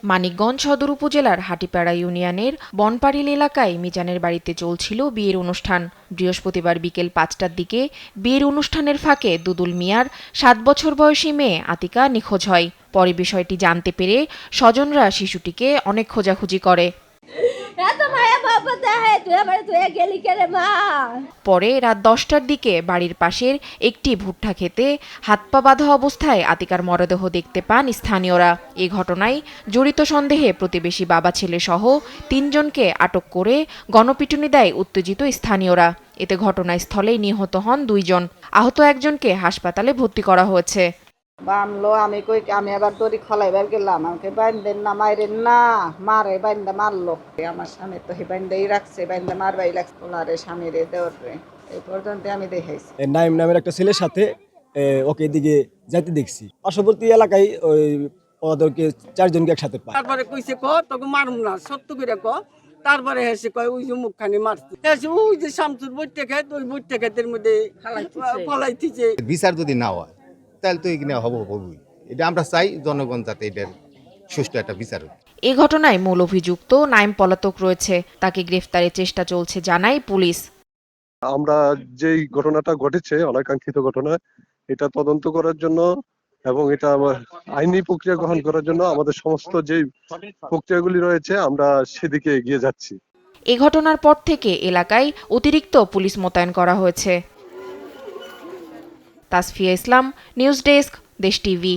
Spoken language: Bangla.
মানিকগঞ্জ সদর উপজেলার হাটিপাড়া ইউনিয়নের বনপাড়িল এলাকায় মিজানের বাড়িতে চলছিল বিয়ের অনুষ্ঠান। বৃহস্পতিবার বিকেল ৫টার দিকে বিয়ের অনুষ্ঠানের ফাঁকে দুদুল মিয়ার ৭ বছর বয়সী মেয়ে আতিকা নিখোঁজ হয়। পরে বিষয়টি জানতে পেরে স্বজনরা শিশুটিকে অনেক খোঁজাখুঁজি করে। পরে রাত ১০টার দিকে বাড়ির পাশের একটি ভুট্টা খেতে হাত পা বাঁধা অবস্থায় আতিকার মরদেহ দেখতে পান স্থানীয়রা। এ ঘটনায় জড়িত সন্দেহে প্রতিবেশী বাবা ছেলে সহ ৩ জনকে আটক করে গণপিটুনি দেয় উত্তেজিত স্থানীয়রা। এতে ঘটনাস্থলেই নিহত হন ২ জন। আহত একজনকে হাসপাতালে ভর্তি করা হয়েছে। বানলো আমি আবার দড়ি খলাইবার গেলাম, আমাকে বাইন্দেন না মাইরেন না, মারে বাইন্দা মারলো। আমার স্বামী তো হে বাইন্দাই রাখছে, বাইন্দা মারবাই লাগছে ওনারে, স্বামীরে দেওয়ারে। এই পর্যন্ত আমি দেখাইছি। নাইম নামের একটা ছেলের সাথে ওকে এদিকে যাইতে দেখছি। পার্শ্ববর্তী এলাকায় ওদেরকে 4 জনকে একসাথে পায়। তারপরে কইছে ক তোকে মারুম না, সত্য করে ক। তারপরে হেসে কয় ওই যে মুখখানি মারছে, হেসে ওই যে শামসুর বইটা খেত, ওই বইটা খেতের মধ্যে ফলাইতেছে। বিচার যদি না হয় তাহলে তো এখানে হবই। এটা আমরা চাই জনগণ যাতে এটার সুষ্ঠু একটা বিচার হয়। এ ঘটনায় মূল অভিযুক্ত নাইম পলাতক রয়েছে, তাকে গ্রেফতারের চেষ্টা চলছে জানায় পুলিশ। আমরা যেই ঘটনাটা ঘটেছে, অনাকাঙ্ক্ষিত ঘটনা, এটা তদন্ত করার জন্য এবং এটা আইনি প্রক্রিয়া গ্রহণ করার জন্য আমাদের সমস্ত যে প্রক্রিয়াগুলি রয়েছে আমরা সেদিকে এগিয়ে যাচ্ছি। এ ঘটনার পর থেকে এলাকায় অতিরিক্ত পুলিশ মোতায়েন করা হয়েছে। তাসফিয়া ইসলাম, নিউজ ডেস্ক, দেশ টিভি।